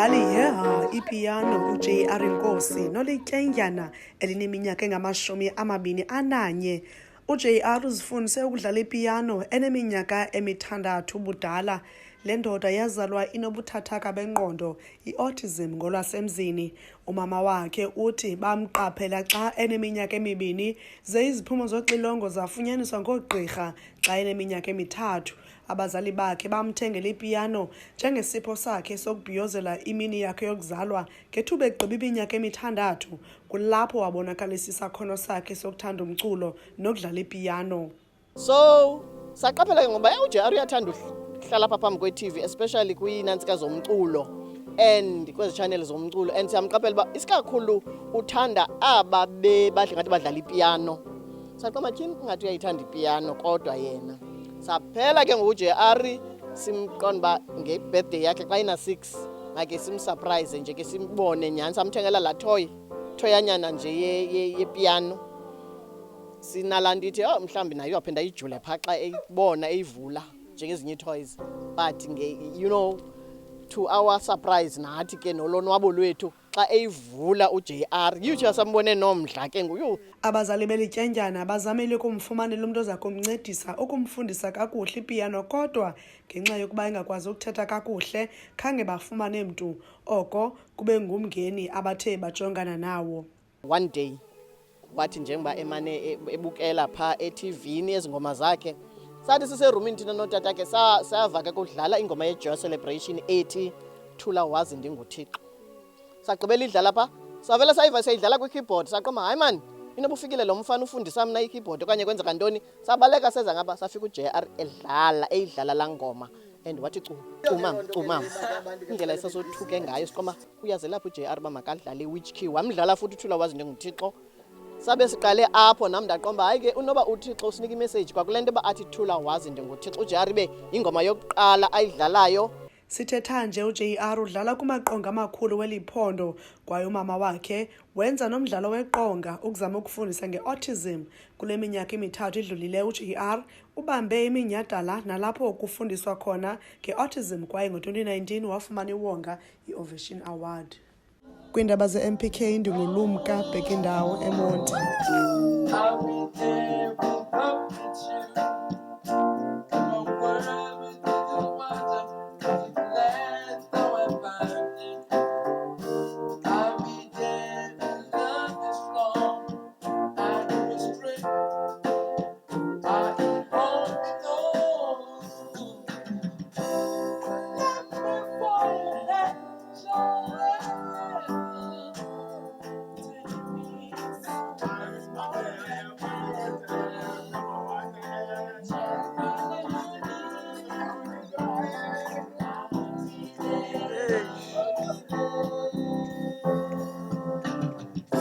umdlali yeha ipiano uJR Nkosi nolityendyana elineminyaka engama-21. uJR uzifundise ukudlala ipiano eneminyaka emithandathu ubudala. Le ndoda yazalwa enobuthathaka bengqondo, i-Autism, ngolwasemzini. Umama wakhe uthi bamqaphela xa eneminyaka 2, ze iziphumo zoxilongo zafunyaniswa ngoogqirha xa eneminyaka 3. Abazali bakhe bamthengela ipiano njengesipho sakhe sokubhiyozela imini yakhe yokuzalwa ngethuba egqiba iminyaka 6. Kulapho wabonakalisa isakhono sakhe sokuthanda umculo nokudlala ipiano. So saqaphela ngoba uJR uyathanda uhlala apha phambi kwe-TV, especially kwiinantsika zomculo and kwezi channel zomculo, and siyamqaphela uba isikakhulu uthanda aba badle ngathi badlala ipiano. Saqoma tyhini ngathi uyayithanda ipiano kodwa yena. Saphela ke ngoJR simqonda nge-birthday yakhe xa ina-6, make simsurprise nje ke simbone nyani, samthengela la toyanyana nje yepiano. Sinalandithi mhlambi nayo yaphinda ijule pha xa eyibona eyivula njengezinye ii-toys, but to our surprise nathi ke nolonwabo lwethu xa eyivula uJR yuthi asambone nomdla ke nguyu. Abazali belityendyana bazamile ukumfumanela umntu oza kumncedisa ukumfundisa kakuhle ipiano, kodwa ngenxa yokuba engakwazi ukuthetha kakuhle khange bafumane mntu oko kube ngumngeni abathe bajongana nawo. One day wathi njengoba emane ebukela pha eTV-ni ezingoma zakhe, sathi siserumini thina notata ke sava ke kudlala ingoma ye-Joy Celebration ethi thula wazi ndinguThixo. Sagqibela idlala pha, savela sayiva sayidlala kwi-keyboard, saqoma hayi man, inobufikile lo mfana ufundisa mna i-keyboard okanye kwenzeka ntoni. Sabaleka seza ngapha safika uJR eyidlala laa ngoma and wathi cumam indlela esasothuke ngayo siqoma uyaze lapho uJR uba makadlale which key, wamdlala futhi uthula wazi ndinguThixo. Sabe siqale apho nam ndaqomba hayi ke unoba uThixo usinika imessage kwakule nto uba athi thula wazi ndinguThixo. uJR ibe ingoma yokuqala ayidlalayo. Sithetha nje uJR udlala kumaqonga amakhulu weliphondo, kwaye umama wakhe wenza nomdlalo weqonga ukuzama ukufundisa nge-Autism. Kule minyaka 3 idlulileyo uJR ubambe iminyhadala nalapho kufundiswa khona nge-Autism, kwaye ngo-2019 wafumana iwonga i-Ovation Award. Kwiindaba ze-MPK ndingulumka Bekindawo eMonti.